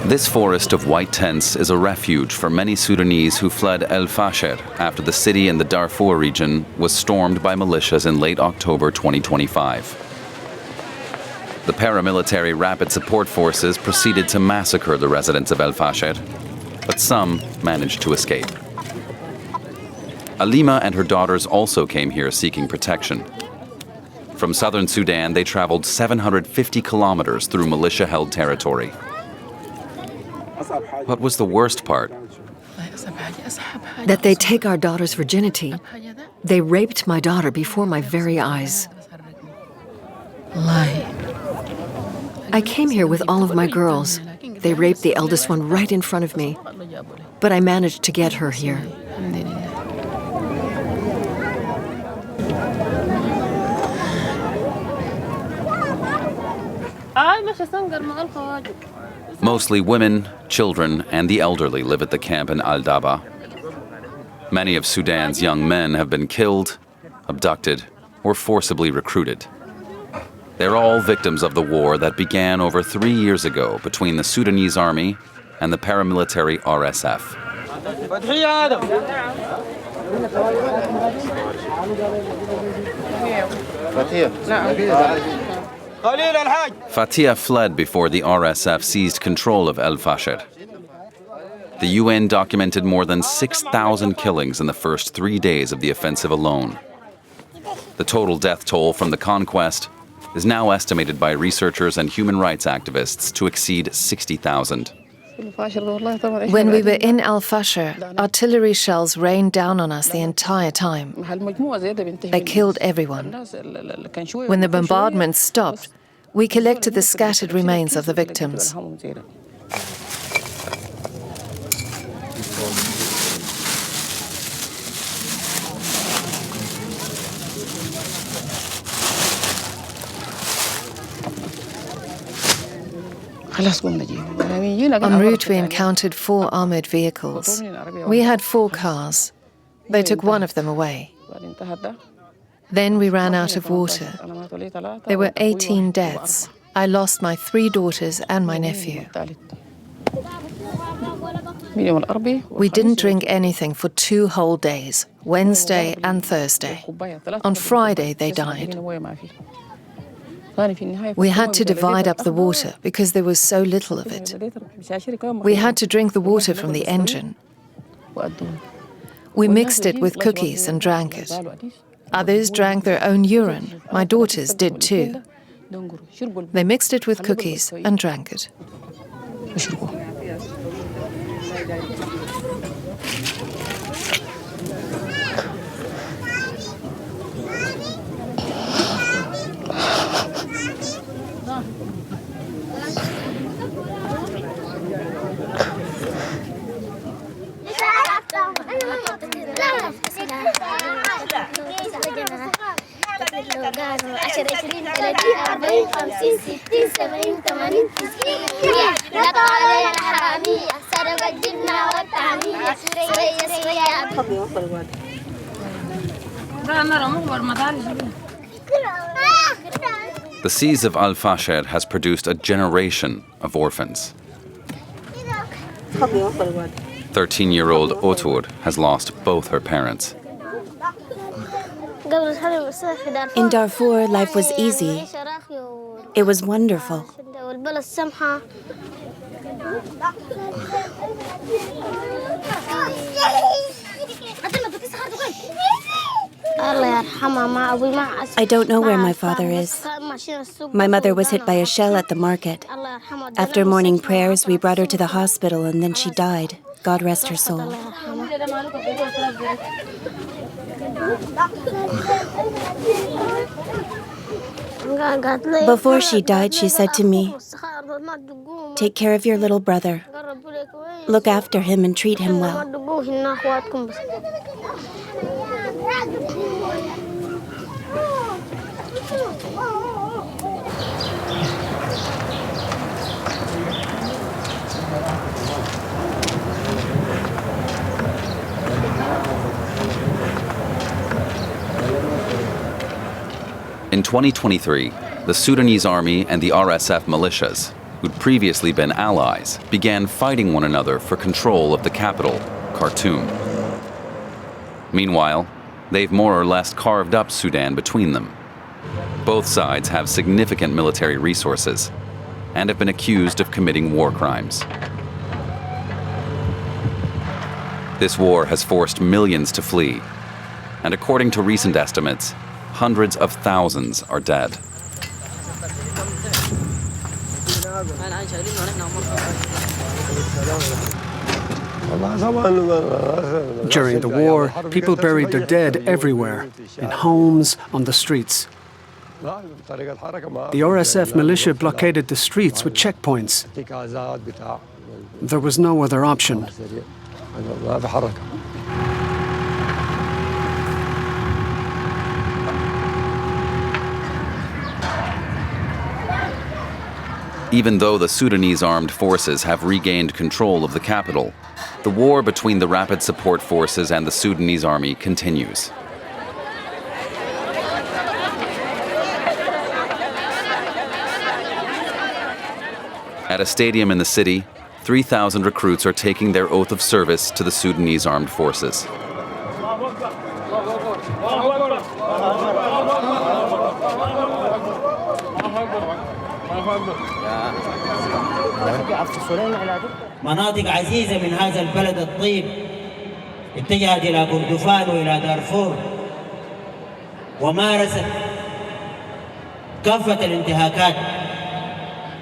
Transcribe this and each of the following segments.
This forest of white tents is a refuge for many Sudanese who fled El-Fasher after the city in the Darfur region was stormed by militias in late October 2025. The paramilitary Rapid Support Forces proceeded to massacre the residents of El-Fasher, but some managed to escape. Alima and her daughters also came here seeking protection. From southern Sudan, they traveled 750 kilometers through militia-held territory. What was the worst part? That they take our daughter's virginity. They raped my daughter before my very eyes. I came here with all of my girls. They raped the eldest one right in front of me. But I managed to get her here. Mostly women, children, and the elderly live at the camp in Al-Daba. Many of Sudan's young men have been killed, abducted, or forcibly recruited. They're all victims of the war that began over 3 years ago between the Sudanese army and the paramilitary RSF. Fatia fled before the RSF seized control of El-Fasher. The UN documented more than 6,000 killings in the first 3 days of the offensive alone. The total death toll from the conquest is now estimated by researchers and human rights activists to exceed 60,000. When we were in El-Fasher, artillery shells rained down on us the entire time. They killed everyone. When the bombardments stopped, we collected the scattered remains of the victims. En route, we encountered 4 armored vehicles. We had 4 cars. They took one of them away. Then we ran out of water. There were 18 deaths. I lost my 3 daughters and my nephew. We didn't drink anything for 2 whole days, Wednesday and Thursday. On Friday, they died. We had to divide up the water because there was so little of it. We had to drink the water from the engine. We mixed it with cookies and drank it. Others drank their own urine. My daughters did too. They mixed it with cookies and drank it. The siege of Al-Fasher has produced a generation of orphans. 13-year-old Otur has lost both her parents. In Darfur, life was easy. It was wonderful. I don't know where my father is. My mother was hit by a shell at the market. After morning prayers, we brought her to the hospital and then she died. God rest her soul. Before she died, she said to me, "Take care of your little brother. Look after him and treat him well." In 2023, the Sudanese army and the RSF militias who'd previously been allies, began fighting one another for control of the capital, Khartoum. Meanwhile, they've more or less carved up Sudan between them. Both sides have significant military resources and have been accused of committing war crimes. This war has forced millions to flee, and according to recent estimates, hundreds of thousands are dead. During the war, people buried their dead everywhere, in homes, on the streets. The RSF militia blockaded the streets with checkpoints. There was no other option. Even though the Sudanese Armed Forces have regained control of the capital, the war between the Rapid Support Forces and the Sudanese army continues. At a stadium in the city, 3,000 recruits are taking their oath of service to the Sudanese Armed Forces. مناطق عزيزة من هذا البلد الطيب اتجهت إلى كردفان وإلى دارفور ومارست كافة الانتهاكات.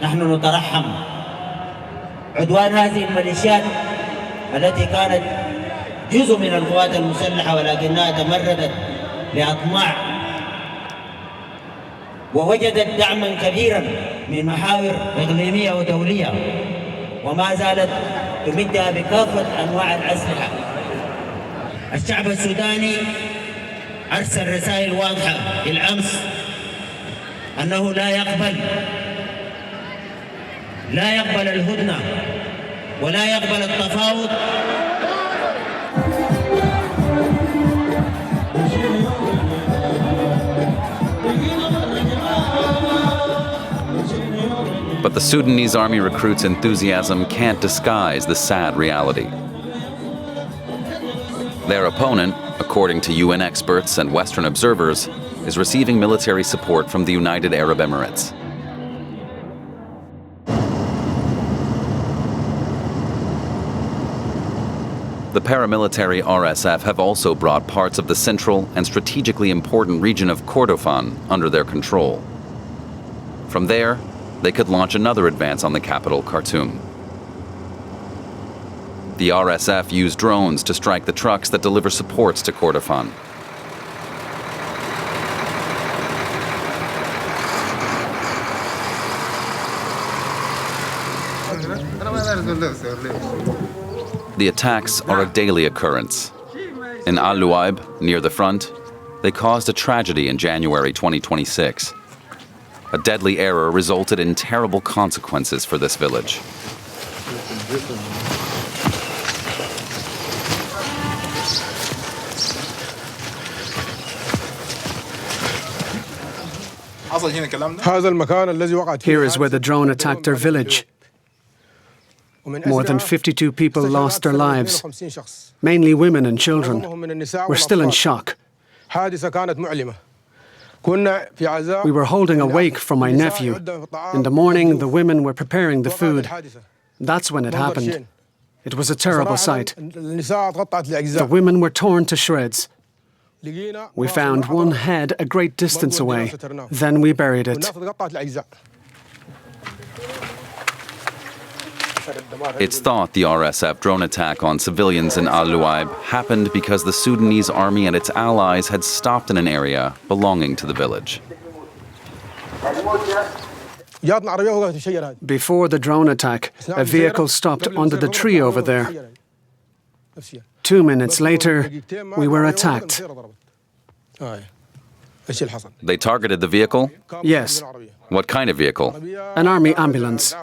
نحن نترحم عدوان هذه الميليشيات التي كانت جزء من القوات المسلحة ولكنها تمردت لأطماع ووجدت دعما كبيرا من محاور إقليمية ودولية وما زالت تمدها بكافة أنواع الأسلحة. الشعب السوداني أرسل رسائل واضحة بالأمس أنه لا يقبل الهدنة ولا يقبل التفاوض. But the Sudanese army recruits' enthusiasm can't disguise the sad reality. Their opponent, according to UN experts and Western observers, is receiving military support from the United Arab Emirates. The paramilitary RSF have also brought parts of the central and strategically important region of Kordofan under their control. From there, they could launch another advance on the capital, Khartoum. The RSF use drones to strike the trucks that deliver supports to Kordofan. The attacks are a daily occurrence. In Al-Luaib, near the front, they caused a tragedy in January 2026. A deadly error resulted in terrible consequences for this village. Here is where the drone attacked their village. More than 52 people lost their lives, mainly women and children. We're still in shock. We were holding a wake for my nephew. In the morning, the women were preparing the food. That's when it happened. It was a terrible sight. The women were torn to shreds. We found one head a great distance away. Then we buried it. It's thought the RSF drone attack on civilians in Al-Luaib happened because the Sudanese army and its allies had stopped in an area belonging to the village. Before the drone attack, a vehicle stopped under the tree over there. 2 minutes later, we were attacked. They targeted the vehicle? Yes. What kind of vehicle? An army ambulance.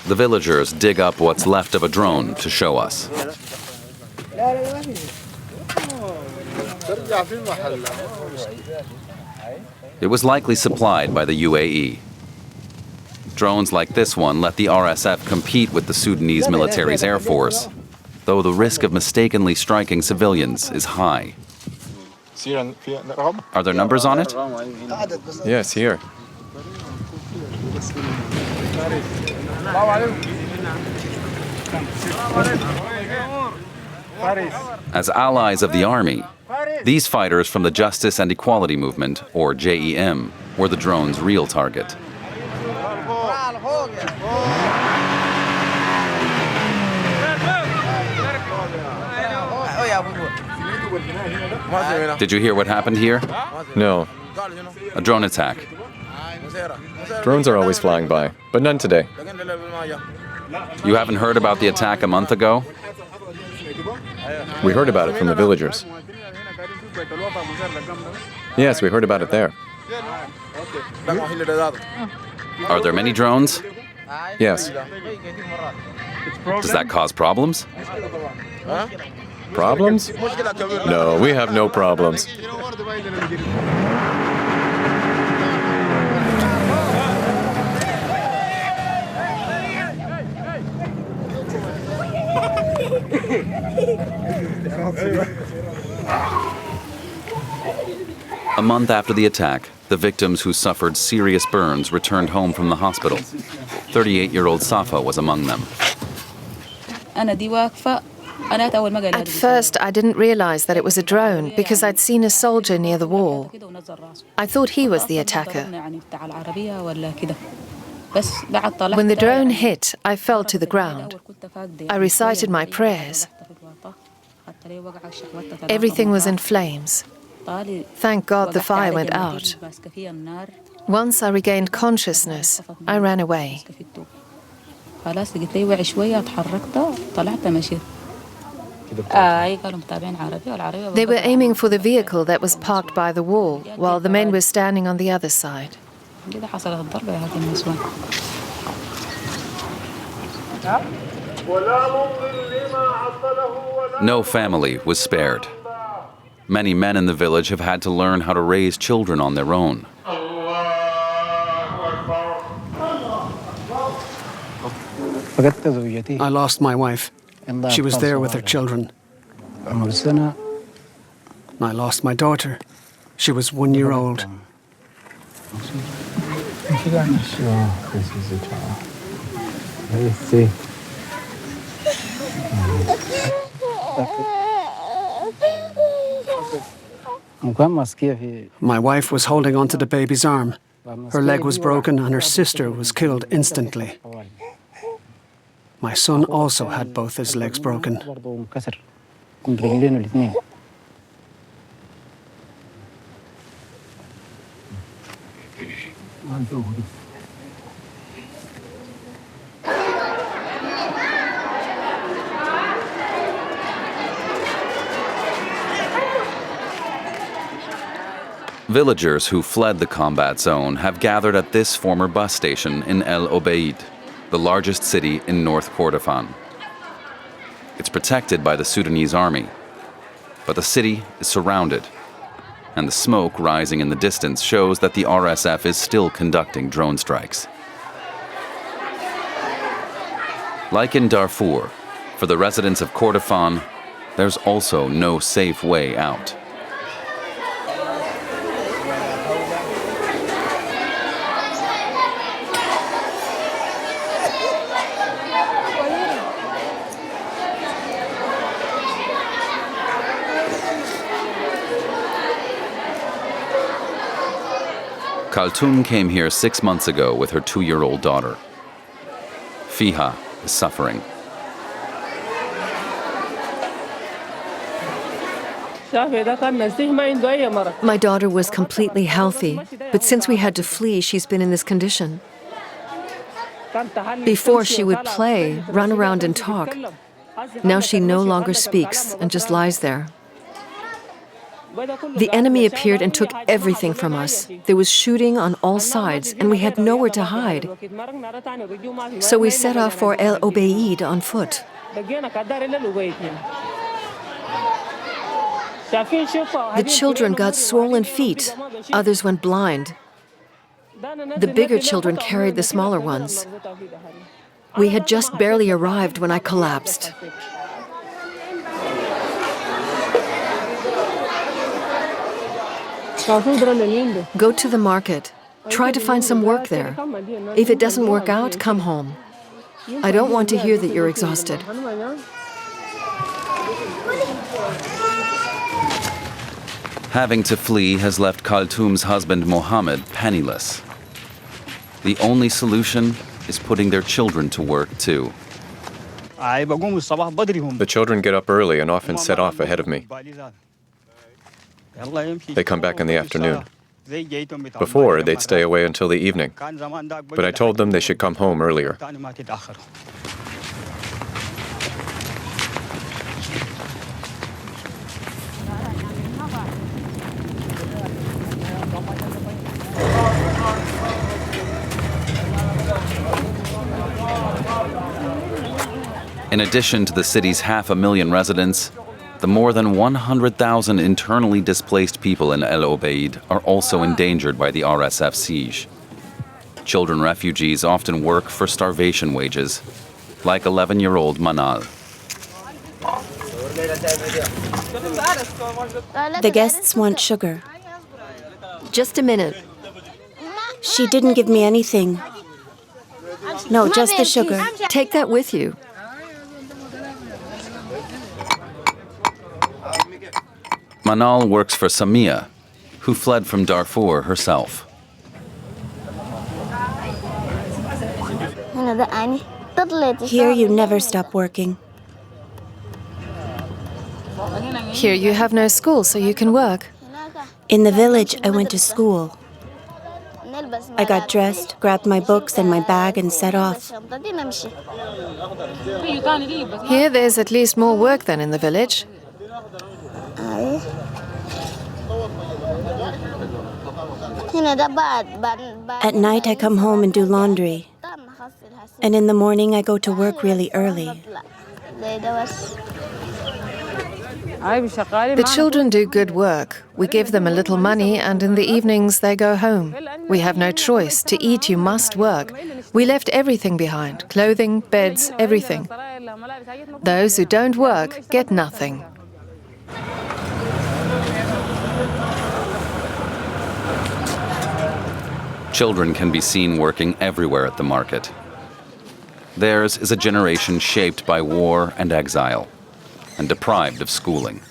The villagers dig up what's left of a drone to show us. It was likely supplied by the UAE. Drones like this one let the RSF compete with the Sudanese military's air force, though the risk of mistakenly striking civilians is high. Are there numbers on it? Yes, here. As allies of the army, these fighters from the Justice and Equality Movement, or JEM, were the drone's real target. Did you hear what happened here? No. A drone attack. Drones are always flying by, but none today. You haven't heard about the attack a month ago? We heard about it from the villagers. Yes, we heard about it there. Are there many drones? Yes. Does that cause problems? Problems? No, we have no problems. A month after the attack, the victims who suffered serious burns returned home from the hospital. 38-year-old Safa was among them. At first, I didn't realize that it was a drone because I'd seen a soldier near the wall. I thought he was the attacker. When the drone hit, I fell to the ground. I recited my prayers. Everything was in flames. Thank God the fire went out. Once I regained consciousness, I ran away. They were aiming for the vehicle that was parked by the wall, while the men were standing on the other side. No family was spared. Many men in the village have had to learn how to raise children on their own. I lost my wife. She was there with her children. I lost my daughter. She was 1 year old. My wife was holding onto the baby's arm. Her leg was broken and her sister was killed instantly. My son also had both his legs broken. Villagers who fled the combat zone have gathered at this former bus station in El-Obeid, the largest city in North Kordofan. It's protected by the Sudanese army, but the city is surrounded, and the smoke rising in the distance shows that the RSF is still conducting drone strikes. Like in Darfur, for the residents of Kordofan, there's also no safe way out. Kaltun came here 6 months ago with her 2-year-old daughter. Fiha is suffering. My daughter was completely healthy, but since we had to flee, she's been in this condition. Before she would play, run around and talk. Now she no longer speaks and just lies there. The enemy appeared and took everything from us. There was shooting on all sides, and we had nowhere to hide. So we set off for El-Obeid on foot. The children got swollen feet, others went blind. The bigger children carried the smaller ones. We had just barely arrived when I collapsed. Go to the market. Try to find some work there. If it doesn't work out, come home. I don't want to hear that you're exhausted. Having to flee has left Khaltoum's husband Mohammed penniless. The only solution is putting their children to work too. The children get up early and often set off ahead of me. They come back in the afternoon. Before, they'd stay away until the evening, but I told them they should come home earlier. In addition to the city's 500,000 residents, the more than 100,000 internally displaced people in El Obeid are also endangered by the RSF siege. Children refugees often work for starvation wages, like 11-year-old Manal. The guests want sugar. Just a minute. She didn't give me anything. No, just the sugar. Take that with you. Manal works for Samia, who fled from Darfur herself. Here you never stop working. Here you have no school, so you can work. In the village, I went to school. I got dressed, grabbed my books and my bag, and set off. Here there's at least more work than in the village. At night, I come home and do laundry. And in the morning, I go to work really early. The children do good work. We give them a little money, and in the evenings they go home. We have no choice. To eat, you must work. We left everything behind: clothing, beds, everything. Those who don't work get nothing. Children can be seen working everywhere at the market. Theirs is a generation shaped by war and exile, and deprived of schooling.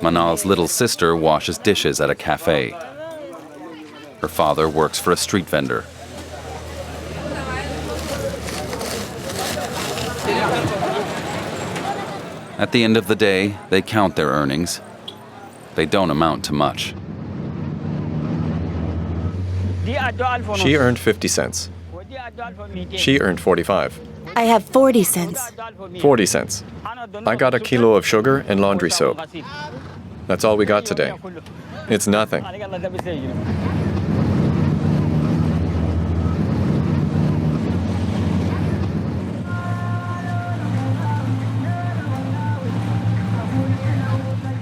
Manal's little sister washes dishes at a cafe. Her father works for a street vendor. At the end of the day, they count their earnings. They don't amount to much. She earned 50 cents. She earned 45. I have 40 cents. 40 cents. I got a kilo of sugar and laundry soap. That's all we got today. It's nothing.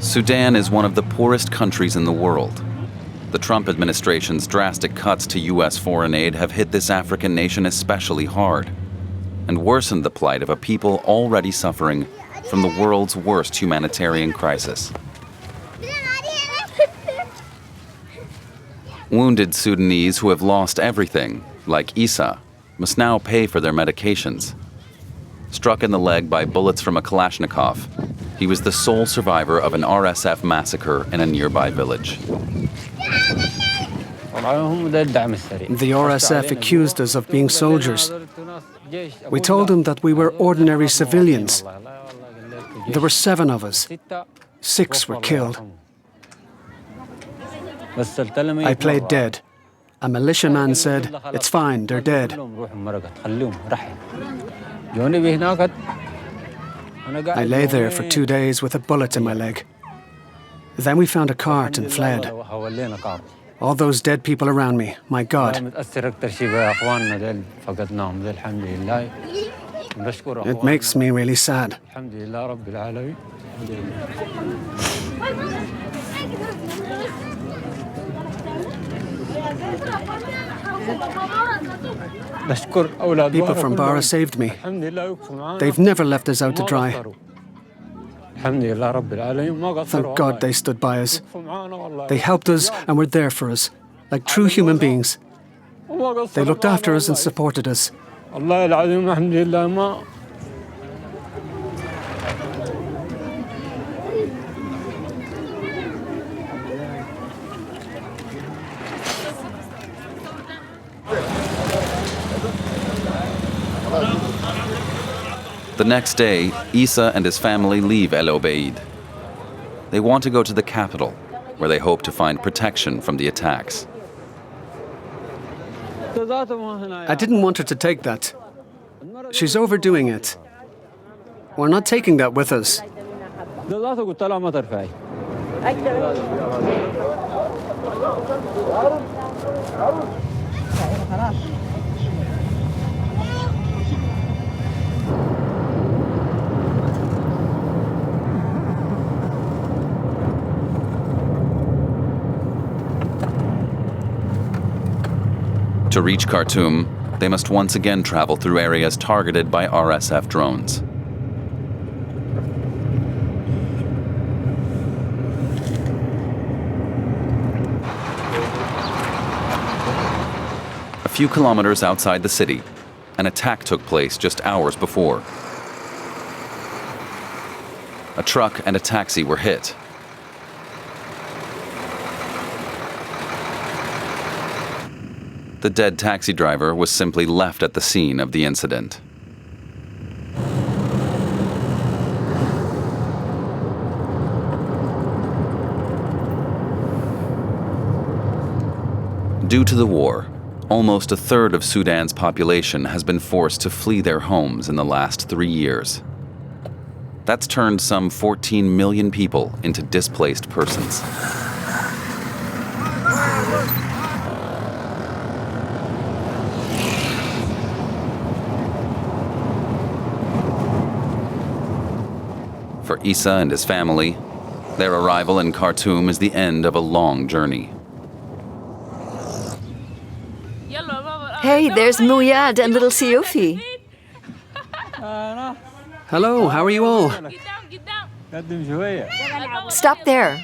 Sudan is one of the poorest countries in the world. The Trump administration's drastic cuts to U.S. foreign aid have hit this African nation especially hard and worsened the plight of a people already suffering from the world's worst humanitarian crisis. Wounded Sudanese who have lost everything, like Isa, must now pay for their medications. Struck in the leg by bullets from a Kalashnikov, he was the sole survivor of an RSF massacre in a nearby village. The RSF accused us of being soldiers. We told them that we were ordinary civilians. There were 7 of us. 6 were killed. I played dead. A militiaman said, "It's fine, they're dead." I lay there for 2 days with a bullet in my leg. Then we found a cart and fled. All those dead people around me, my God. It makes me really sad. People from Bara saved me. They've never left us out to dry. Thank God they stood by us. They helped us and were there for us, like true human beings. They looked after us and supported us. The next day, Isa and his family leave El Obeid. They want to go to the capital, where they hope to find protection from the attacks. I didn't want her to take that. She's overdoing it. We're not taking that with us. To reach Khartoum, they must once again travel through areas targeted by RSF drones. A few kilometers outside the city, an attack took place just hours before. A truck and a taxi were hit. The dead taxi driver was simply left at the scene of the incident. Due to the war, almost a third of Sudan's population has been forced to flee their homes in the last 3 years. That's turned some 14 million people into displaced persons. For Isa and his family, their arrival in Khartoum is the end of a long journey. Hey, there's Muyad and little Siofi. Hello, how are you all? Stop there.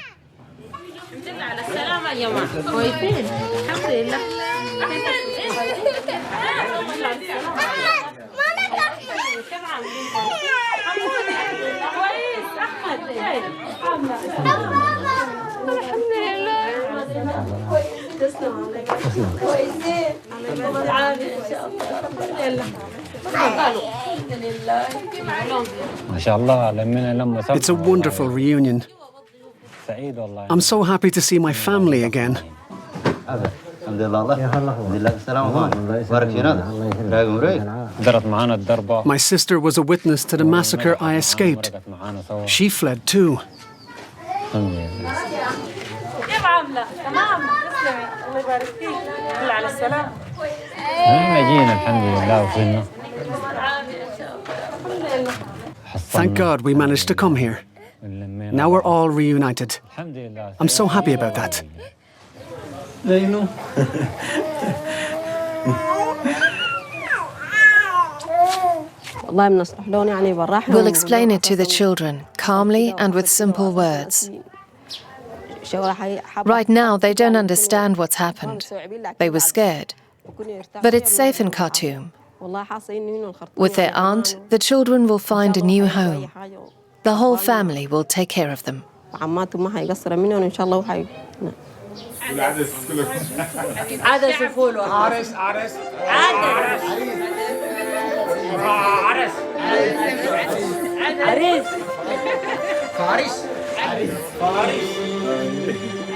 It's a wonderful reunion. I'm so happy to see my family again. My sister was a witness to the massacre I escaped. She fled too. Thank God we managed to come here. Now we're all reunited. I'm so happy about that. We'll explain it to the children, calmly and with simple words. Right now, they don't understand what's happened. They were scared. But it's safe in Khartoum. With their aunt, the children will find a new home. The whole family will take care of them.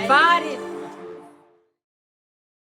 Faris.